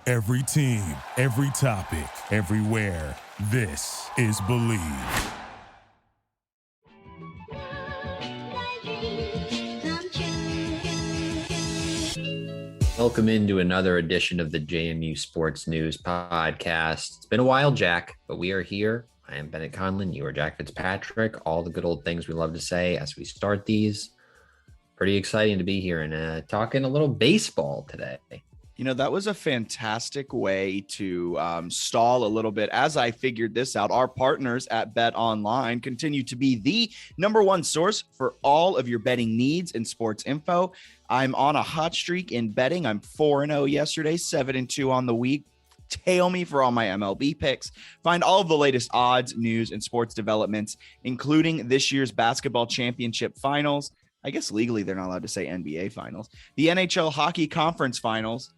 Every team, every topic, everywhere. This is Believe. Welcome into another edition of the JMU Sports News Podcast. It's been a while, Jack, but we are here. I am Bennett Conlon. You are Jack Fitzpatrick. All the good old things we love to say as we start these. Pretty exciting to be here and talking a little baseball today. You know, that was a fantastic way to stall a little bit. As I figured this out, our partners at Bet Online continue to be the number one source for all of your betting needs and sports info. I'm on a hot streak in betting. I'm 4-0 yesterday, 7-2 on the week. Tail me for all my MLB picks. Find all of the latest odds, news, and sports developments, including this year's basketball championship finals. I guess legally they're not allowed to say NBA finals. The NHL Hockey Conference Finals.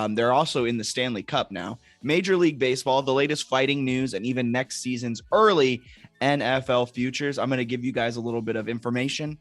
They're also in the Stanley Cup now. Major League Baseball, the latest fighting news, and even next season's early NFL futures. I'm going to give you guys a little bit of information.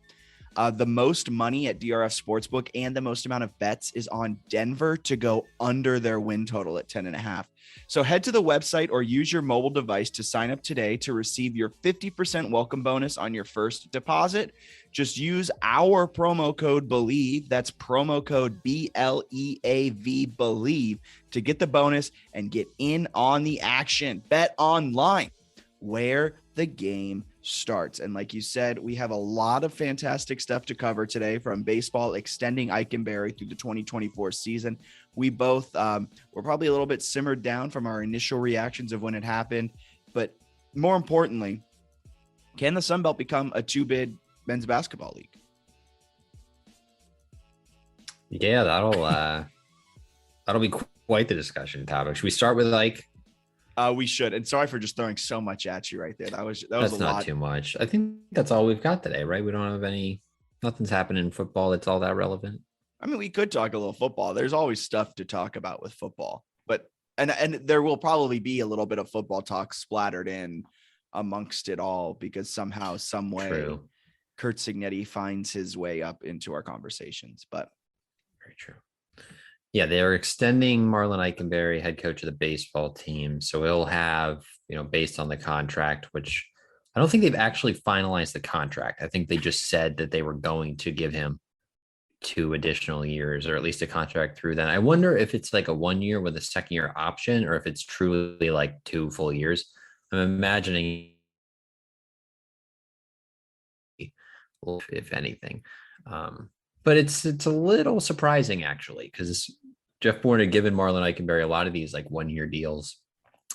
The most money at DRF Sportsbook and the most amount of bets is on Denver to go under their win total at 10.5. So head to the website or use your mobile device to sign up today to receive your 50% welcome bonus on your first deposit. Just use our promo code BELIEVE. That's promo code BLEAV, BELIEVE, to get the bonus and get in on the action. Bet Online, where the game starts. And like you said, we have a lot of fantastic stuff to cover today, from baseball extending Ikenberry through the 2024 season. We both were probably a little bit simmered down from our initial reactions of when it happened. But more importantly, can the Sun Belt become a two-bid men's basketball league? Yeah, that'll be quite the discussion topic. Should we start with we should. And sorry for just throwing so much at you right there. That was a lot. That's not too much. I think that's all we've got today, right? We don't have nothing's happening in football that's all that relevant. I mean, we could talk a little football. There's always stuff to talk about with football, but and there will probably be a little bit of football talk splattered in amongst it all, because somehow, some way, True. Kurt Signetti finds his way up into our conversations. But very true. Yeah, they're extending Marlin Ikenberry, head coach of the baseball team. So he'll have, based on the contract, which I don't think they've actually finalized the contract. I think they just said that they were going to give him 2 additional years, or at least a contract through then. I wonder if it's like a 1 year with a second year option, or if it's truly like 2 full years. I'm imagining, if anything. But it's a little surprising, actually, because Jeff Bourne had given Marlin Ikenberry a lot of these like 1-year deals.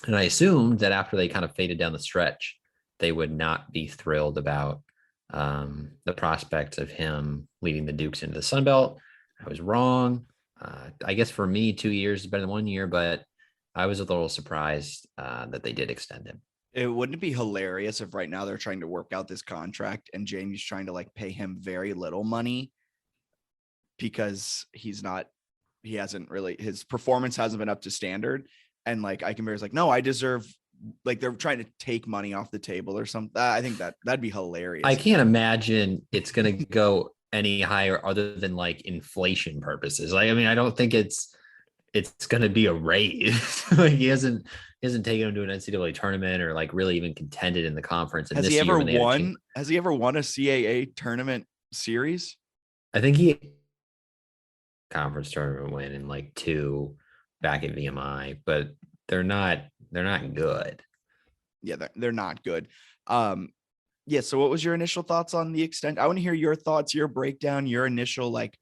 And I assumed that after they kind of faded down the stretch, they would not be thrilled about the prospects of him leading the Dukes into the Sun Belt. I was wrong. I guess for me, 2 years is better than 1 year, but I was a little surprised that they did extend him. it wouldn't be hilarious if right now they're trying to work out this contract and Jamie's trying to like pay him very little money because his performance hasn't been up to standard. And like Ikenberry's like, no, I deserve, like they're trying to take money off the table or something. I think that'd be hilarious. I can't imagine it's going to go any higher other than like inflation purposes. Like, I mean, I don't think it's going to be a raise. Like he hasn't taken him to an NCAA tournament or like really even contended in the conference. And has he ever won a CAA tournament series? I think he conference tournament win in like 2 back at VMI, but they're not good. Yeah, they're not good. Yeah. So what was your initial thoughts on the extent? I want to hear your thoughts, your breakdown, your initial, like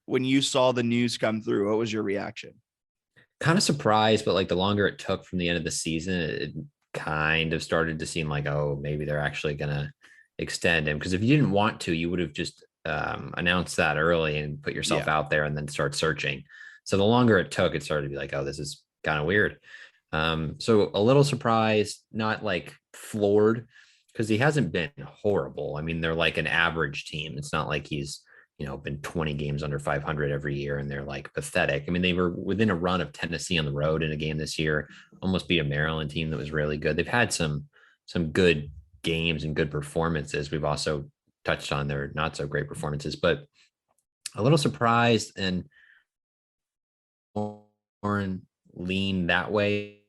when you saw the news come through, what was your reaction? Kind of surprised, but like the longer it took from the end of the season, it kind of started to seem like, oh, maybe they're actually going to extend him. Because if you didn't want to, you would have just announced that early and put yourself out there and then start searching. So the longer it took, it started to be like, oh, this is kind of weird. So a little surprised, not like floored, because he hasn't been horrible. I mean, they're like an average team. It's not like he's, been 20 games under 500 every year and they're like pathetic. I mean, they were within a run of Tennessee on the road in a game this year, almost beat a Maryland team that was really good. They've had some good games and good performances. We've also touched on their not so great performances, but a little surprised. And Warren lean that way.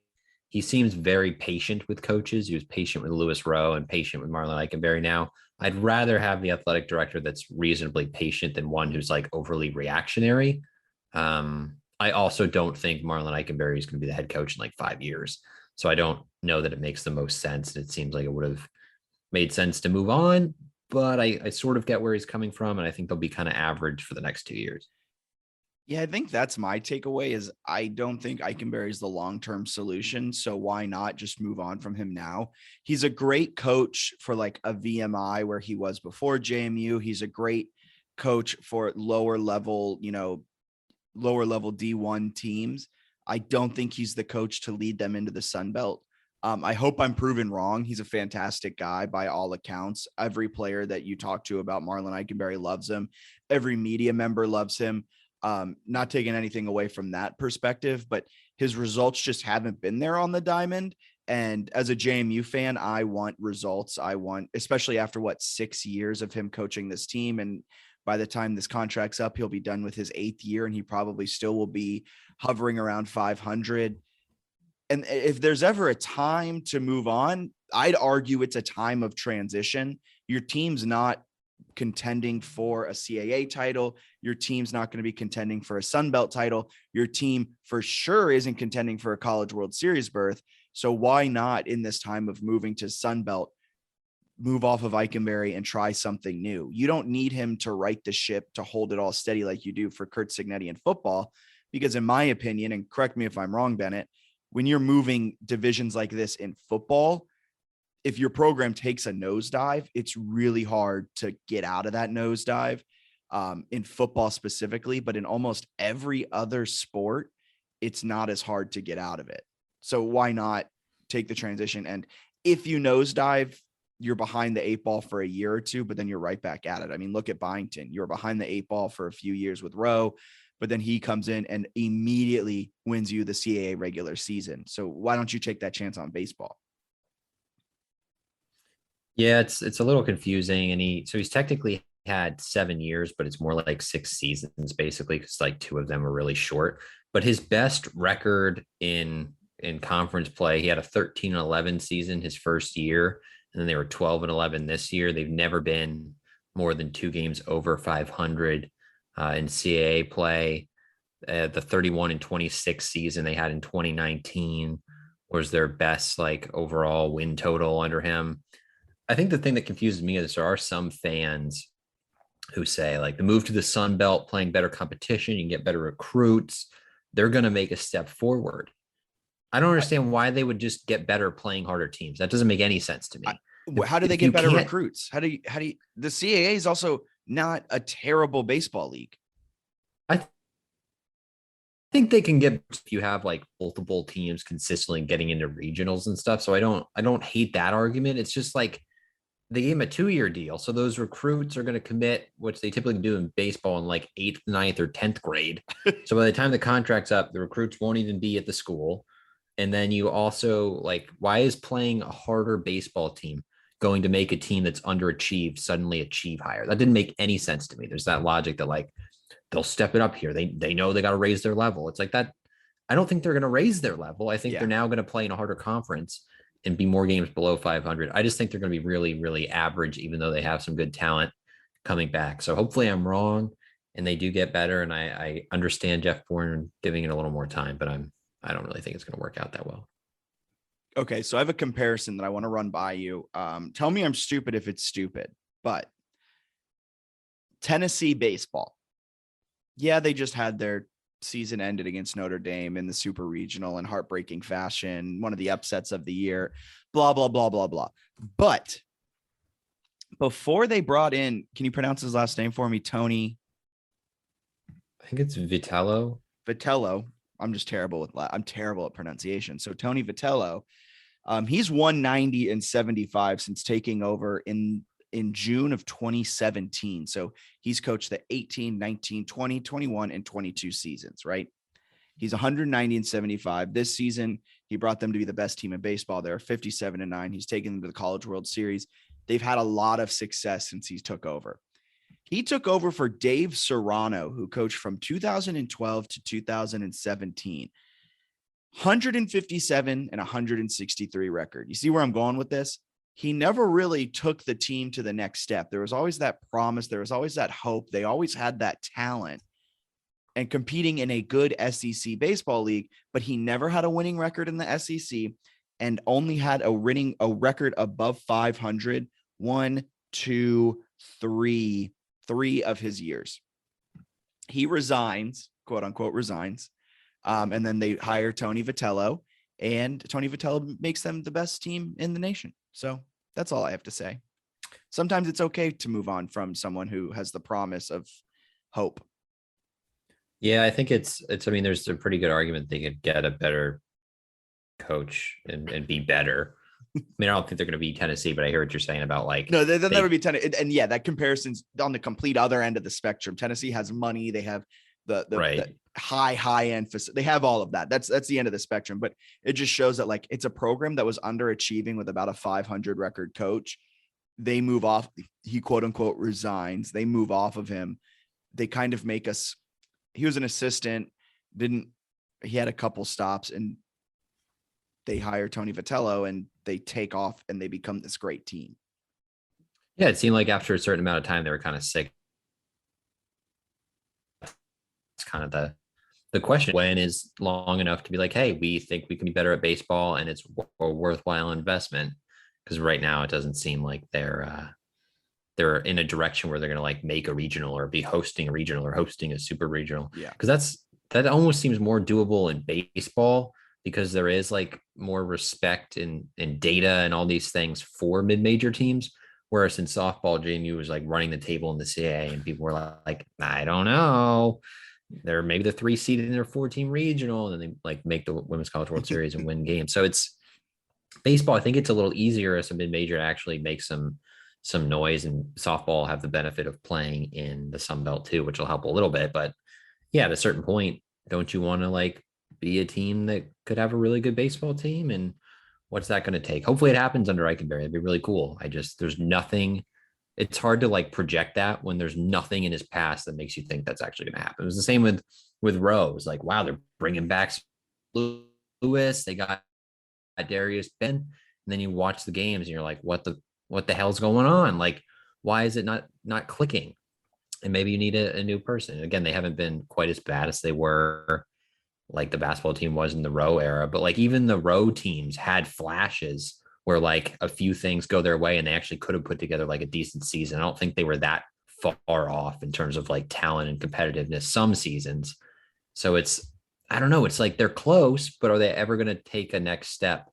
He seems very patient with coaches. He was patient with Lewis Rowe and patient with Marlin Ikenberry. Now, I'd rather have the athletic director that's reasonably patient than one who's like overly reactionary. I also don't think Marlin Ikenberry is going to be the head coach in like 5 years. So I don't know that it makes the most sense. It seems like it would have made sense to move on, but I sort of get where he's coming from. And I think they'll be kind of average for the next 2 years. Yeah, I think that's my takeaway is I don't think Ikenberry is the long-term solution. So why not just move on from him now? He's a great coach for like a VMI where he was before JMU. He's a great coach for lower level D1 teams. I don't think he's the coach to lead them into the Sun Belt. I hope I'm proven wrong. He's a fantastic guy by all accounts. Every player that you talk to about Marlin Ikenberry loves him. Every media member loves him. Not taking anything away from that perspective, but his results just haven't been there on the diamond. And as a JMU fan, I want results. I want, especially after 6 years of him coaching this team. And by the time this contract's up, he'll be done with his 8th year and he probably still will be hovering around 500. And if there's ever a time to move on, I'd argue it's a time of transition. Your team's not contending for a CAA title. Your team's not going to be contending for a Sun Belt title. Your team for sure isn't contending for a College World Series berth. So why not in this time of moving to Sun Belt, move off of Ikenberry and try something new? You don't need him to right the ship to hold it all steady like you do for Curt Cignetti in football, because in my opinion, and correct me if I'm wrong, Bennett, when you're moving divisions like this in football, if your program takes a nosedive, it's really hard to get out of that nosedive, in football specifically, but in almost every other sport, it's not as hard to get out of it. So why not take the transition? And if you nosedive, you're behind the 8 ball for a year or two, but then you're right back at it. I mean, look at Byington. You're behind the 8 ball for a few years with Rowe, but then he comes in and immediately wins you the CAA regular season. So why don't you take that chance on baseball? Yeah, it's a little confusing. And he's technically had 7 years, but it's more like 6 seasons basically, because like 2 of them are really short. But his best record in conference play, he had a 13-11 season his first year, and then they were 12-11 this year. They've never been more than 2 games over 500 in CAA play. The 31-26 season they had in 2019 was their best like overall win total under him. I think the thing that confuses me is there are some fans who say like the move to the Sun Belt, playing better competition, you can get better recruits, they're going to make a step forward. I don't understand why they would just get better playing harder teams. That doesn't make any sense to me. How do they get better recruits? How do you, the CAA is also not a terrible baseball league. I think they can get, if you have like multiple teams consistently getting into regionals and stuff. So I don't hate that argument. It's just like they gave him a 2-year deal. So those recruits are going to commit, which they typically do in baseball in like 8th, 9th, or 10th grade. So by the time the contract's up, the recruits won't even be at the school. And then you also like, why is playing a harder baseball team going to make a team that's underachieved suddenly achieve higher? That didn't make any sense to me. There's that logic that like, they'll step it up here. They know they got to raise their level. It's like that. I don't think they're going to raise their level. I think they're now going to play in a harder conference and be more games below 500. I just think they're going to be really, really average, even though they have some good talent coming back. So hopefully I'm wrong and they do get better. And I understand Jeff Bourne giving it a little more time, but I don't really think it's going to work out that well. Okay. So I have a comparison that I want to run by you. Tell me I'm stupid if it's stupid, but Tennessee baseball. Yeah, they just had their season ended against Notre Dame in the super regional in heartbreaking fashion, one of the upsets of the year, blah, blah, blah, blah, blah. But before they brought in, can you pronounce his last name for me? Tony? I think it's Vitello. Vitello. I'm terrible at pronunciation. So Tony Vitello, he's 190 and 75 since taking over in June of 2017. So he's coached the 18, 19, 20, 21, and 22 seasons, right? He's 190 and 75. This season, he brought them to be the best team in baseball. They're 57-9. He's taken them to the College World Series. They've had a lot of success since he took over. He took over for Dave Serrano, who coached from 2012 to 2017. 157 and 163 record. You see where I'm going with this? He never really took the team to the next step. There was always that promise. There was always that hope. They always had that talent and competing in a good SEC baseball league, but he never had a winning record in the SEC and only had a record above 500, 1, 2, 3 of his years. He resigns, quote unquote, resigns. And then they hire Tony Vitello, and Tony Vitello makes them the best team in the nation. So that's all I have to say. Sometimes it's okay to move on from someone who has the promise of hope. Yeah, I think I mean, there's a pretty good argument they could get a better coach and be better. I mean, I don't think they're going to be Tennessee, but I hear what you're saying about like, no, they'll never be Tennessee. And yeah, that comparison's on the complete other end of the spectrum. Tennessee has money. They have the high end facility. They have all of that. That's the end of the spectrum, but it just shows that like, it's a program that was underachieving with about a 500 record coach. They move off. He quote unquote resigns. They move off of him. They kind of make us, he was an assistant, he had a couple stops, and they hire Tony Vitello and they take off and they become this great team. Yeah, it seemed like after a certain amount of time, they were kind of sick. It's kind of the question, when is long enough to be like, hey, we think we can be better at baseball and it's a worthwhile investment? Because right now it doesn't seem like they're in a direction where they're going to like make a regional or be hosting a regional or hosting a super regional. Yeah. Because that almost seems more doable in baseball, because there is like more respect in data and all these things for mid-major teams. Whereas in softball, JMU was like running the table in the CAA, and people were like, I don't know. They're maybe the 3 seed in their 4-team regional, and then they like make the Women's College World Series and win games. So it's baseball. I think it's a little easier as a mid-major to actually make some noise, and softball have the benefit of playing in the Sun Belt too, which will help a little bit. But yeah, at a certain point, don't you want to like be a team that could have a really good baseball team? And what's that going to take? Hopefully it happens under Ikenberry. It'd be really cool. There's nothing. It's hard to like project that when there's nothing in his past that makes you think that's actually going to happen. It was the same with Rose. Like, wow, they're bringing back Lewis. They got Darius Ben. And then you watch the games and you're like, what the hell's going on? Like, why is it not clicking? And maybe you need a new person. Again, they haven't been quite as bad as they were, like the basketball team was in the Row era, but like even the Row teams had flashes where like a few things go their way and they actually could have put together like a decent season. I don't think they were that far off in terms of like talent and competitiveness some seasons. So I don't know. It's like they're close, but are they ever going to take a next step?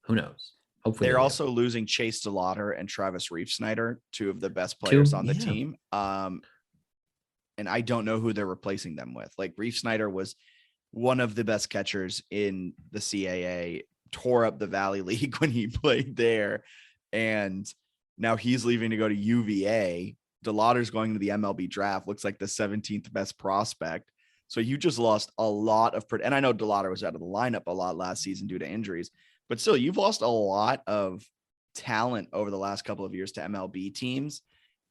Who knows? Hopefully they're also losing Chase DeLauder and Travis Reef-Snyder, 2 of the best players on the team. And I don't know who they're replacing them with. Like Reef-Snyder was one of the best catchers in the CAA, tore up the Valley League when he played there. And now he's leaving to go to UVA. DeLauder's going to the MLB draft, looks like the 17th best prospect. So you just lost a lot of, and I know DeLauder was out of the lineup a lot last season due to injuries, but still you've lost a lot of talent over the last couple of years to MLB teams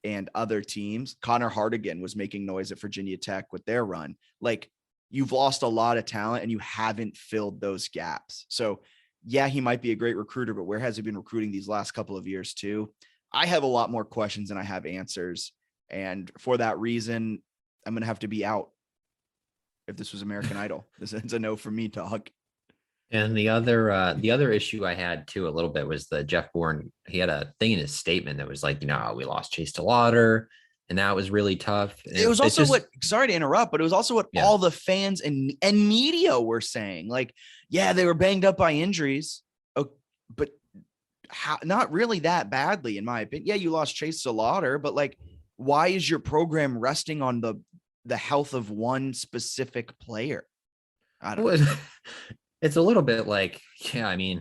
and other teams. Connor Hardigan was making noise at Virginia Tech with their run. Like, you've lost a lot of talent and you haven't filled those gaps. So yeah, he might be a great recruiter, but where has he been recruiting these last couple of years too? I have a lot more questions than I have answers. And for that reason, I'm going to have to be out. If this was American Idol, this is a no for me, Doug. And the other issue I had too a little bit was the Jeff Bourne. He had a thing in his statement that was like, we lost Chase DeLauder, and that was really tough. It was also sorry to interrupt, but it was also what all the fans and media were saying. Like, yeah, they were banged up by injuries, but not really that badly, in my opinion. Yeah, you lost Chase DeLauder, but like, why is your program resting on the health of one specific player? I don't know. It's a little bit like, we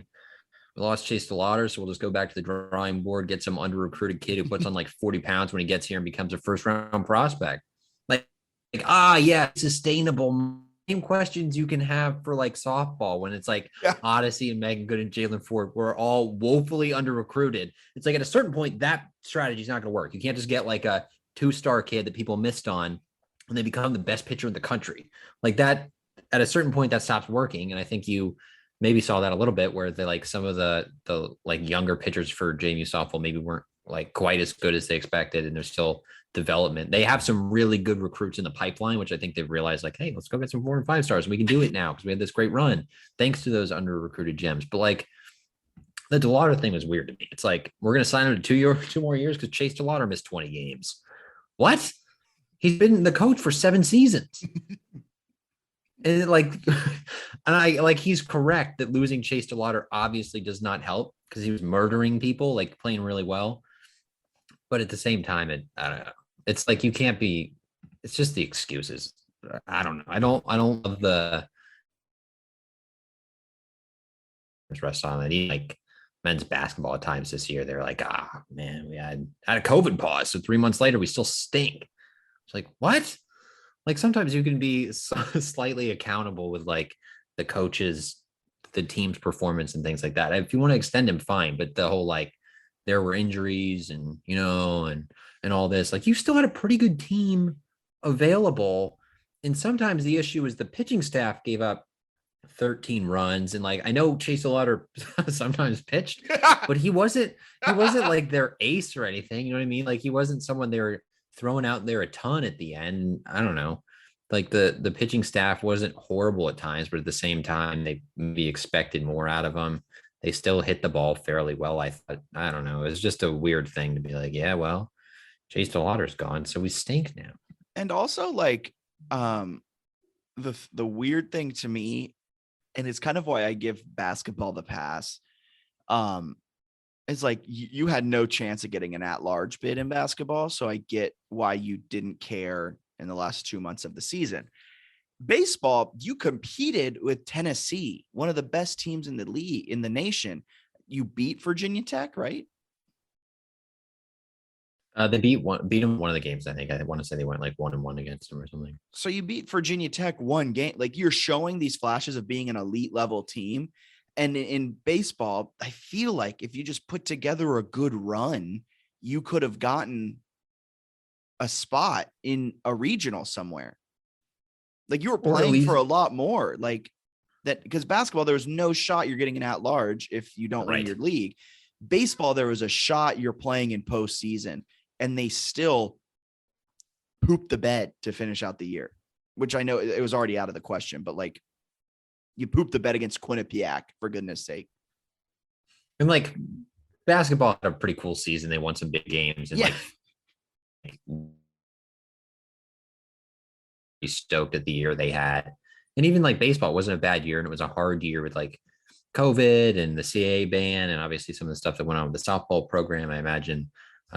lost Chase DeLauder, so we'll just go back to the drawing board, get some under-recruited kid who puts on like 40 pounds when he gets here and becomes a first-round prospect. Sustainable. Same questions you can have for like softball when it's like Odyssey and Megan Good and Jalen Ford were all woefully under-recruited. It's like at a certain point, that strategy is not going to work. You can't just get like a 2-star kid that people missed on and they become the best pitcher in the country. Like that, at a certain point that stops working. And I think you maybe saw that a little bit where they like some of the like younger pitchers for JMU softball maybe weren't like quite as good as they expected. And there's still development. They have some really good recruits in the pipeline, which I think they've realized like, hey, let's go get some 4 and 5 stars. We can do it now because we had this great run thanks to those under recruited gems. But like the DeLauder thing was weird to me. It's like, we're going to sign him to 2 more years because Chase DeLauder missed 20 games. What? He's been the coach for 7 seasons. And like, and I like, he's correct that losing Chase DeLauder obviously does not help because he was murdering people, like playing really well. But at the same time, I don't know. It's like, you can't be, it's just the excuses. I don't know. I don't love the rest on it. Like men's basketball at times this year, they're like, man, we had a COVID pause. So 3 months later, we still stink. It's like, what? Like sometimes you can be slightly accountable with like the coaches, the team's performance and things like that. If you want to extend him, fine. But the whole, like, there were injuries and, you know, and all this, like you still had a pretty good team available. And sometimes the issue is the pitching staff gave up 13 runs. And like, I know Chase DeLauder sometimes pitched, but he wasn't like their ace or anything. You know what I mean? Like he wasn't someone they were throwing out there a ton at the end. I don't know. Like the pitching staff wasn't horrible at times, but at the same time, they maybe expected more out of them. They still hit the ball fairly well. I thought, I don't know. It was just a weird thing to be like, yeah, well, Chase DeLauder's gone, so we stink now. And also like the weird thing to me, and it's kind of why I give basketball the pass. It's like you had no chance of getting an at-large bid in basketball, so I get why you didn't care in the last 2 months of the season. Baseball, you competed with Tennessee, one of the best teams in the league, in the nation. You beat Virginia Tech, right? They beat them one of the games. I think I want to say they went like 1-1 against them or something. So you beat Virginia Tech one game. Like you're showing these flashes of being an elite level team. And in baseball, I feel like if you just put together a good run, you could have gotten a spot in a regional somewhere. Like you were playing for a lot more like that, because basketball, there was no shot you're getting an at-large if you don't win your league. Baseball, there was a shot you're playing in postseason, and they still pooped the bed to finish out the year, which I know it was already out of the question, but like you pooped the bed against Quinnipiac, for goodness sake. And like basketball had a pretty cool season. They won some big games and like stoked at the year they had. And even like baseball wasn't a bad year, and it was a hard year with like COVID and the CAA ban, and obviously some of the stuff that went on with the softball program, I imagine,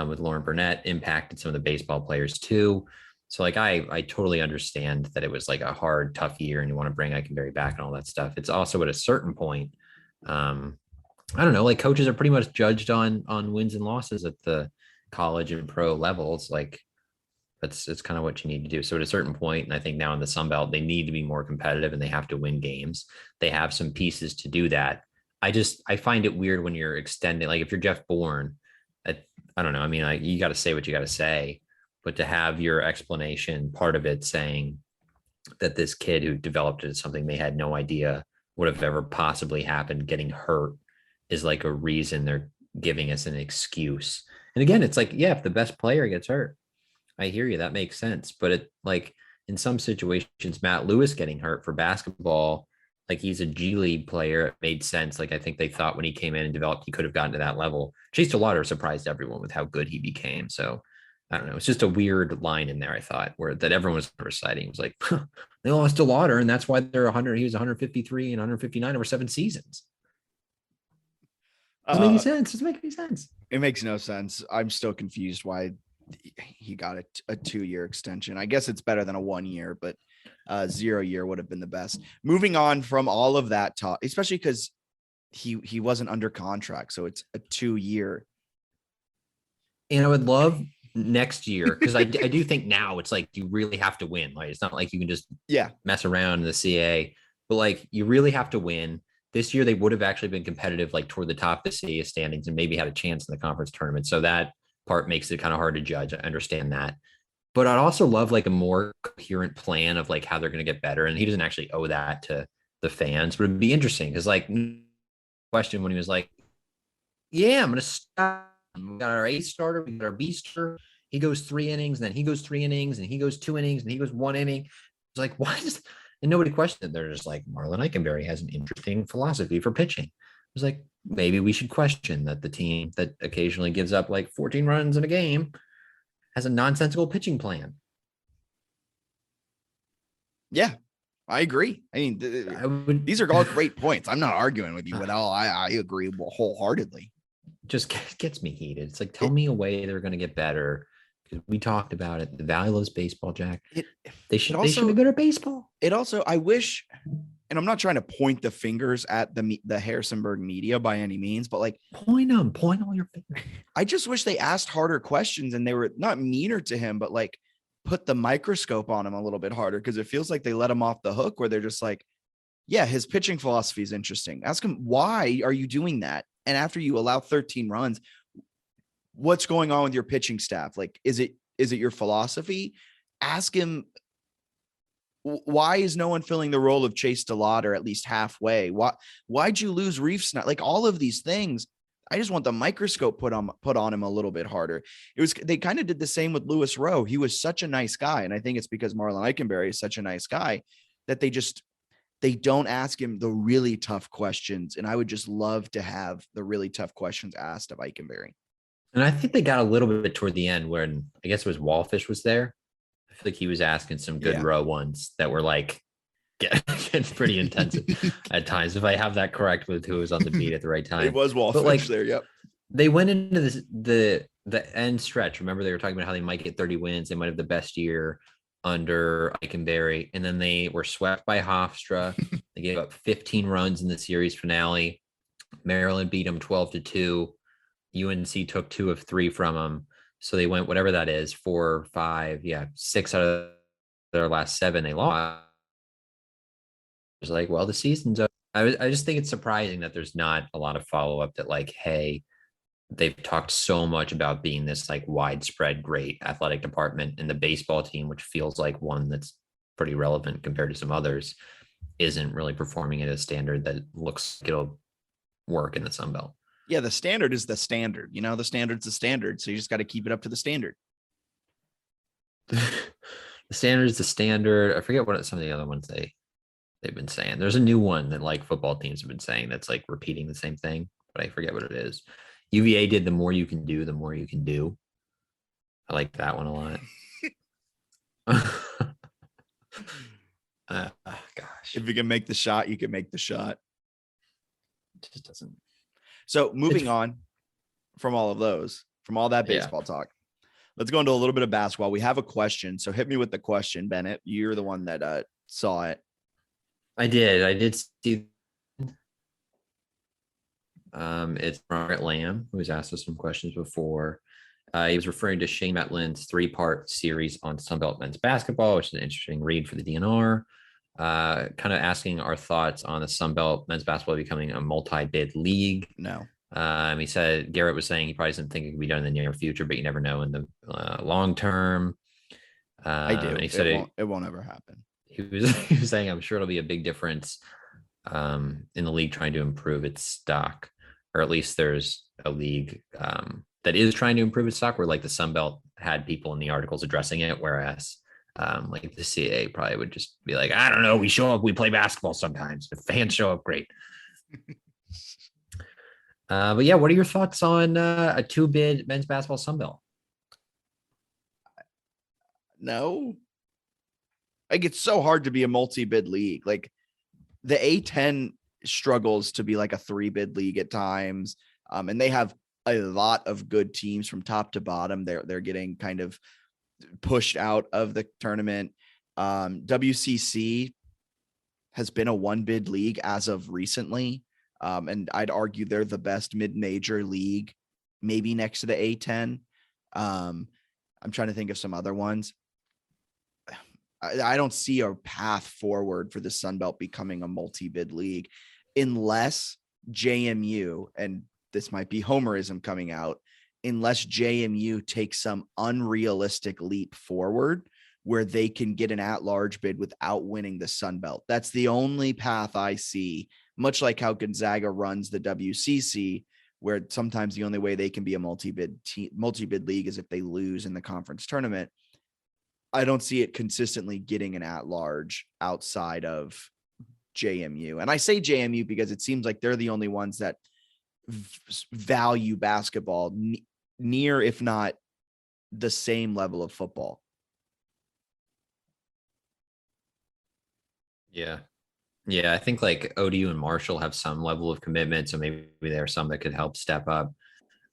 with Lauren Burnett impacted some of the baseball players too. So like I totally understand that it was like a hard, tough year, and you want to bring Ikenberry back and all that stuff. It's also at a certain point, I don't know, like coaches are pretty much judged on wins and losses at the college and pro levels. Like it's kind of what you need to do. So at a certain point, and I think now in the Sun Belt, they need to be more competitive and they have to win games. They have some pieces to do that. I find it weird when you're extending, like if you're Jeff Bourne, I don't know. I mean, like you got to say what you got to say, but to have your explanation, part of it saying that this kid who developed it is something they had no idea would have ever possibly happened, getting hurt, is like a reason they're giving us an excuse. And again, it's like, yeah, if the best player gets hurt, I hear you. That makes sense. But it, like in some situations, Matt Lewis getting hurt for basketball, like he's a G League player. It made sense. Like I think they thought when he came in and developed, he could have gotten to that level. Chase DeLauder surprised everyone with how good he became. So I don't know. It's just a weird line in there, I thought, where that everyone was reciting. It was like, they lost DeLauder, and that's why they're 100. He was 153 and 159 over 7 seasons. Doesn't make any sense. Doesn't make any sense. It makes no sense. I'm still confused why he got a 2-year extension. I guess it's better than a 1 year, but 0 year would have been the best. Moving on from all of that talk, especially because he wasn't under contract, so it's a 2-year. And I would love next year, because I do think now it's like you really have to win. Like it's not like you can just mess around in the CA, but like you really have to win. This year they would have actually been competitive, like toward the top of the CA standings, and maybe had a chance in the conference tournament. So that part makes it kind of hard to judge. I understand that. But I'd also love like a more coherent plan of like how they're going to get better. And he doesn't actually owe that to the fans, but it'd be interesting because like question when he was like, yeah, I'm going to stop. We got our A starter, we got our B starter. He goes 3 innings, and then he goes 3 innings, and he goes 2 innings, and he goes 1 inning. It's like, why is, and nobody questioned it. They're just like, Marlin Ikenberry has an interesting philosophy for pitching. It was like, maybe we should question that the team that occasionally gives up like 14 runs in a game has a nonsensical pitching plan. Yeah, I agree. I mean, these are all great points. I'm not arguing with you at all. I agree wholeheartedly. Just gets me heated. It's like, tell me a way they're going to get better. Because we talked about it. The Valley loves baseball, Jack. They should be good at baseball. It also, I wish, and I'm not trying to point the fingers at the Harrisonburg media by any means, but like point all your fingers. I just wish they asked harder questions and they were not meaner to him, but like put the microscope on him a little bit harder, because it feels like they let him off the hook where they're just like, yeah, his pitching philosophy is interesting. Ask him, why are you doing that? And after you allow 13 runs, what's going on with your pitching staff? Like, is it your philosophy? Ask him, why is no one filling the role of Chase DeLotte, or at least halfway? Why'd you lose Reefs? Like all of these things, I just want the microscope put on him a little bit harder. They kind of did the same with Lewis Rowe. He was such a nice guy. And I think it's because Marlin Ikenberry is such a nice guy that they don't ask him the really tough questions. And I would just love to have the really tough questions asked of Ikenberry. And I think they got a little bit toward the end when I guess it was Wallfish was there. I feel like he was asking some good Rowe ones that were like getting pretty intensive at times. If I have that correct with who was on the beat at the right time. It was Wallfish there. Yep. They went into the end stretch. Remember, they were talking about how they might get 30 wins. They might have the best year under Ikenberry. And then they were swept by Hofstra. They gave up 15 runs in the series finale. Maryland beat them 12-2. UNC took 2 of 3 from them. So they went, whatever that is, 4, 5, 6 out of their last 7 they lost. It was like, well, the season's up. I just think it's surprising that there's not a lot of follow-up that like, hey, they've talked so much about being this like widespread great athletic department, and the baseball team, which feels like one that's pretty relevant compared to some others, isn't really performing at a standard that looks like it'll work in the Sun Belt. Yeah, the standard is the standard. You know, the standard's the standard. So you just got to keep it up to the standard. The standard is the standard. I forget what some of the other ones they've been saying. There's a new one that like football teams have been saying that's like repeating the same thing, but I forget what it is. UVA did the more you can do, the more you can do. I like that one a lot. Gosh. If you can make the shot, you can make the shot. It just doesn't. So moving on from all of those, from all that baseball talk, let's go into a little bit of basketball. We have a question. So hit me with the question, Bennett. You're the one that saw it. I did see. It's Margaret Lamb, who has asked us some questions before. He was referring to Shane Metlin's 3-part series on Sunbelt men's basketball, which is an interesting read for the DNR. Kind of asking our thoughts on the Sunbelt men's basketball becoming a multi-bid league. No. He said Garrett was saying he probably doesn't think it could be done in the near future, but you never know in the long term. I do. And he said it won't ever happen. He was saying, I'm sure it'll be a big difference in the league trying to improve its stock, or at least there's a league that is trying to improve its stock, where like the Sun Belt had people in the articles addressing it, whereas like the CAA probably would just be like, I don't know, we show up, we play basketball sometimes. If fans show up, great. But yeah, what are your thoughts on a 2-bid men's basketball Sun Belt? No. Like, it's so hard to be a multi-bid league. Like, the A10 struggles to be like a 3-bid league at times. And they have a lot of good teams from top to bottom. They're getting kind of pushed out of the tournament. WCC has been a 1-bid league as of recently. And I'd argue they're the best mid-major league, maybe next to the A10. I'm trying to think of some other ones. I don't see a path forward for the Sun Belt becoming a multi-bid league unless JMU, and this might be homerism coming out, unless JMU takes some unrealistic leap forward where they can get an at-large bid without winning the Sun Belt. That's the only path I see, much like how Gonzaga runs the WCC, where sometimes the only way they can be a multi-bid league is if they lose in the conference tournament. I don't see it consistently getting an at-large outside of JMU. And I say JMU because it seems like they're the only ones that value basketball near, if not the same level of football. Yeah. Yeah. I think like ODU and Marshall have some level of commitment. So maybe there are some that could help step up.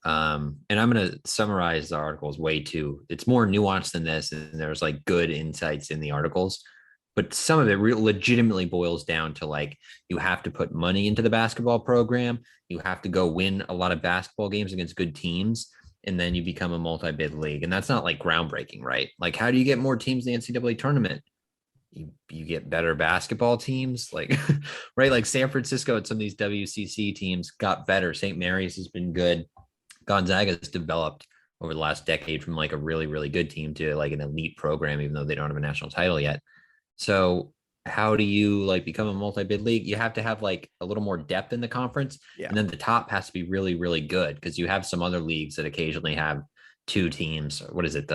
And I'm going to summarize the articles way too. It's more nuanced than this. And there's like good insights in the articles, but some of it legitimately boils down to like, you have to put money into the basketball program. You have to go win a lot of basketball games against good teams. And then you become a multi-bid league. And that's not like groundbreaking, right? Like, how do you get more teams in the NCAA tournament? You get better basketball teams, like, right? Like San Francisco and some of these WCC teams got better. St. Mary's has been good. Gonzaga has developed over the last decade from like a really, really good team to like an elite program, even though they don't have a national title yet. So how do you like become a multi-bid league? You have to have like a little more depth in the conference. Yeah. And then the top has to be really, really good because you have some other leagues that occasionally have two teams. What is it?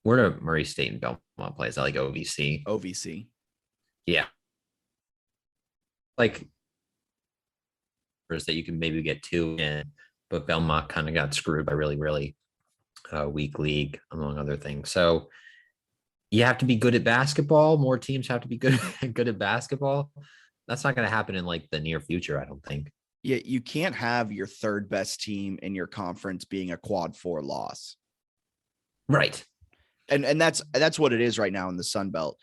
Where do Murray State and Belmont play? Is that like OVC? OVC. Yeah. Like that you can maybe get two in, but Belmont kind of got screwed by really, really weak league, among other things. So you have to be good at basketball. More teams have to be good at basketball. That's not going to happen in like the near future, I don't think. Yeah, you can't have your third best team in your conference being a quad 4 loss. Right. And that's what it is right now in the Sun Belt.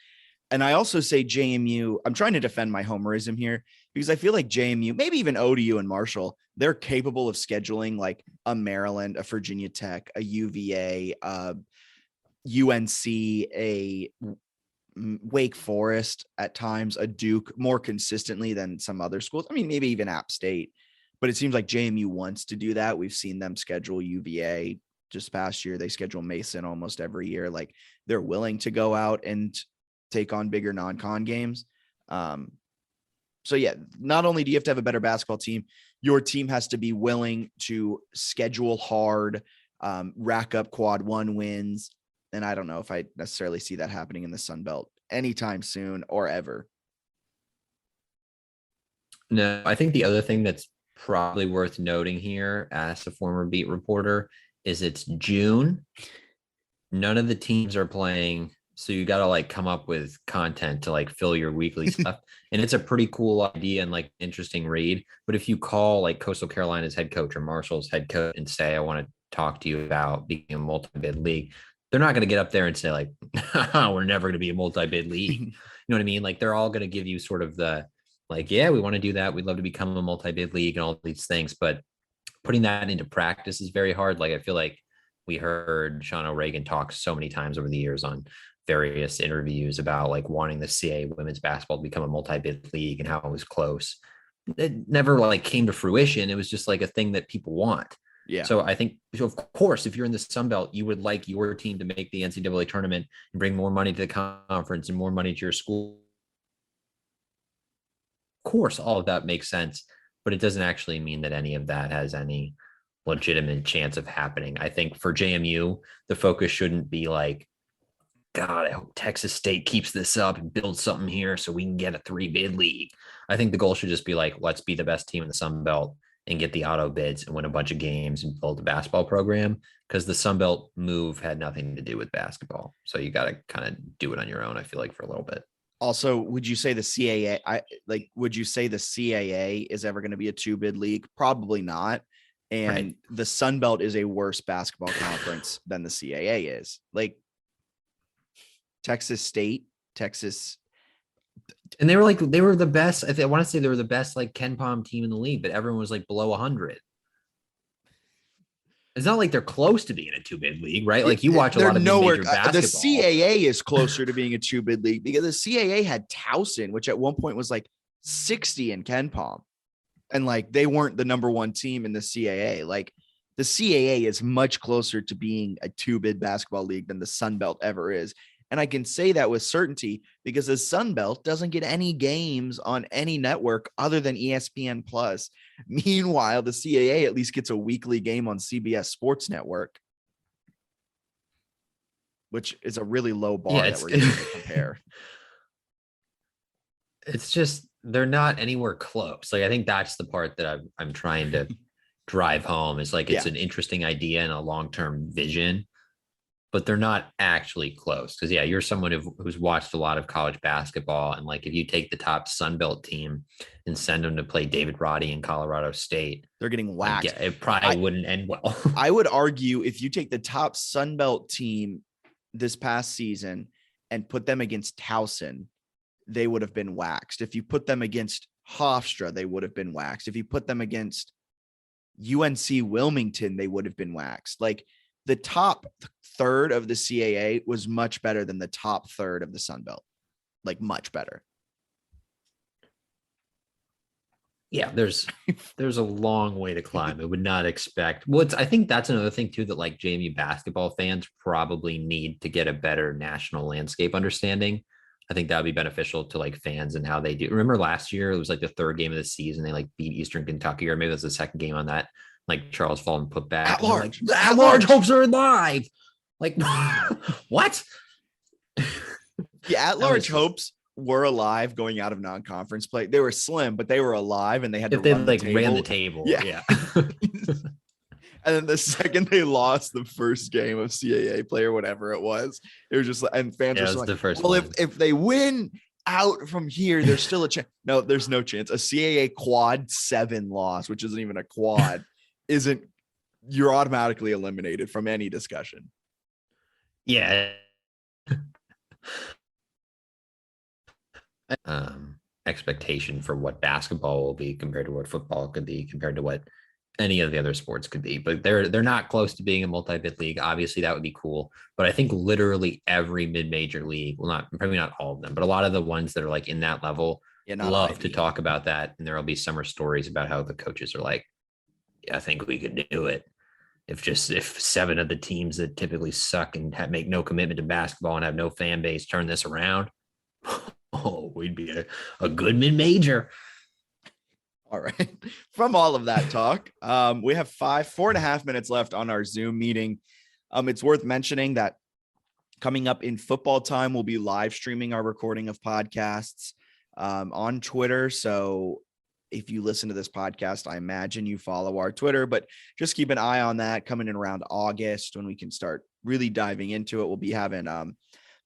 And I also say JMU, I'm trying to defend my homerism here because I feel like JMU, maybe even ODU and Marshall, they're capable of scheduling like a Maryland, a Virginia Tech, a UVA, UNC, a Wake Forest at times, a Duke more consistently than some other schools. I mean, maybe even App State, but it seems like JMU wants to do that. We've seen them schedule UVA just past year. They schedule Mason almost every year. Like they're willing to go out and take on bigger non-con games. So yeah, not only do you have to have a better basketball team, your team has to be willing to schedule hard, rack up quad 1 wins. And I don't know if I necessarily see that happening in the Sun Belt anytime soon or ever. No, I think the other thing that's probably worth noting here as a former beat reporter is it's June. None of the teams are playing. So you got to like come up with content to like fill your weekly stuff. And it's a pretty cool idea and like interesting read. But if you call like Coastal Carolina's head coach or Marshall's head coach and say, I want to talk to you about being a multi-bid league, they're not going to get up there and say like, we're never going to be a multi-bid league. You know what I mean? Like they're all going to give you sort of the like, yeah, we want to do that. We'd love to become a multi-bid league and all these things. But putting that into practice is very hard. Like I feel like we heard Sean O'Regan talk so many times over the years on various interviews about like wanting the CA women's basketball to become a multi-bid league and how it was close. It never like came to fruition. It was just like a thing that people want. Yeah. So I think, so of course, if you're in the Sun Belt, you would like your team to make the NCAA tournament and bring more money to the conference and more money to your school. Of course, all of that makes sense, but it doesn't actually mean that any of that has any legitimate chance of happening. I think for JMU, the focus shouldn't be like, God, I hope Texas State keeps this up and builds something here so we can get a 3-bid league. I think the goal should just be like, let's be the best team in the Sun Belt and get the auto bids and win a bunch of games and build a basketball program, because the Sun Belt move had nothing to do with basketball. So you got to kind of do it on your own, I feel like, for a little bit. Also, would you say the CAA, would you say the CAA is ever going to be a 2-bid league? Probably not. And right. The Sun Belt is a worse basketball conference than the CAA is. Like Texas State, Texas. And they were the best. I want to say they were the best like Ken Pom team in the league, but everyone was like below 100. It's not like they're close to being a 2-bid league, right? Like you watch a lot of major basketball. The CAA is closer to being a 2-bid league because the CAA had Towson, which at one point was like 60 in Ken Pom. And like they weren't the number 1 team in the CAA. Like the CAA is much closer to being a two-bid basketball league than the Sun Belt ever is. And I can say that with certainty because the Sun Belt doesn't get any games on any network other than ESPN Plus. Meanwhile, the CAA at least gets a weekly game on CBS Sports Network, which is a really low bar that we're going to compare. It's just, they're not anywhere close. Like, I think that's the part that I'm trying to drive home. Is like, it's an interesting idea and a long-term vision, but they're not actually close. Because you're someone who's watched a lot of college basketball, and like if you take the top Sun Belt team and send them to play David Roddy in Colorado State, they're getting whacked. It probably wouldn't end well. I would argue if you take the top Sun Belt team this past season and put them against Towson, they would have been waxed. If you put them against Hofstra, they would have been waxed. If you put them against UNC Wilmington, they would have been waxed. Like, the top third of the CAA was much better than the top third of the Sun Belt. Like, much better. Yeah, there's a long way to climb. I would not expect. Well, I think that's another thing too, that like JMU basketball fans probably need to get a better national landscape understanding. I think that would be beneficial to like fans and how they do. Remember last year, it was like the third game of the season. They like beat Eastern Kentucky, or maybe it was the second game on that. Like Charles Fulton put back. At large hopes are alive. Like, what? The at-large hopes were alive going out of non-conference play. They were slim, but they were alive, and they had to ran the table. Yeah. And then the second they lost the first game of CAA play or whatever it was just like, and fans were like, the first well, if they win out from here, there's still a chance. No, there's no chance. A CAA quad 7 loss, which isn't even a quad, you're automatically eliminated from any discussion. Yeah. Expectation for what basketball will be compared to what football could be, compared to what any of the other sports could be, but they're not close to being a multi-bid league. Obviously that would be cool, but I think literally every mid-major league, well, probably not all of them, but a lot of the ones that are like in that level love to talk about that. And there'll be summer stories about how the coaches are like, I think we could do it. If 7 of the teams that typically suck and make no commitment to basketball and have no fan base turn this around, we'd be a good mid-major. All right. From all of that talk, we have 4.5 minutes left on our Zoom meeting. It's worth mentioning that coming up in football time, we'll be live streaming our recording of podcasts on Twitter. So if you listen to this podcast, I imagine you follow our Twitter, but just keep an eye on that coming in around August when we can start really diving into it. We'll be having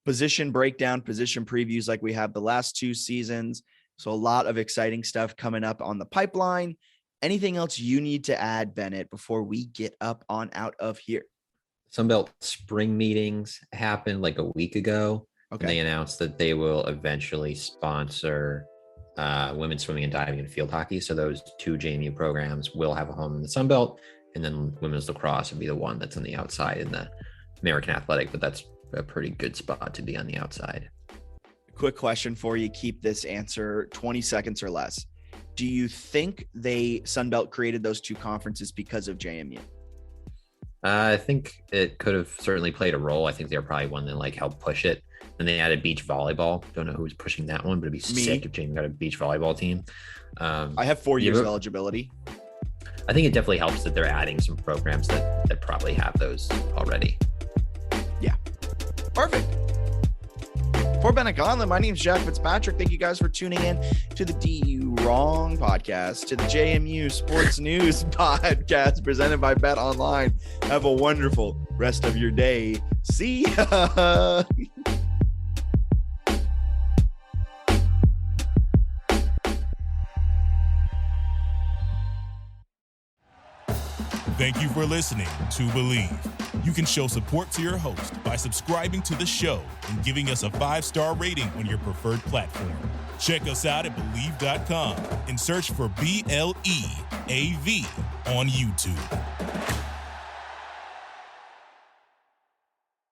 position breakdown, position previews like we have the last 2 seasons. So a lot of exciting stuff coming up on the pipeline. Anything else you need to add, Bennett, before we get up on out of here? Sunbelt spring meetings happened like a week ago. Okay. They announced that they will eventually sponsor women's swimming and diving and field hockey. So those 2 JMU programs will have a home in the Sunbelt, and then women's lacrosse would be the one that's on the outside in the American Athletic, but that's a pretty good spot to be on the outside. Quick question for you. Keep this answer 20 seconds or less. Do you think Sunbelt created those 2 conferences because of JMU? I think it could have certainly played a role. I think they were probably one that like helped push it. And they added beach volleyball. Don't know who was pushing that one, but it'd be sick if JMU got a beach volleyball team. I have 4 years of eligibility. I think it definitely helps that they're adding some programs that probably have those already. Yeah. Perfect. For Bennett Conlon, my name is Jack Fitzpatrick. Thank you guys for tuning in to the DU Wrong podcast, to the JMU Sports News Podcast presented by Bet Online. Have a wonderful rest of your day. See ya. Thank you for listening to Believe. You can show support to your host by subscribing to the show and giving us a 5-star rating on your preferred platform. Check us out at Believe.com and search for BLEAV on YouTube.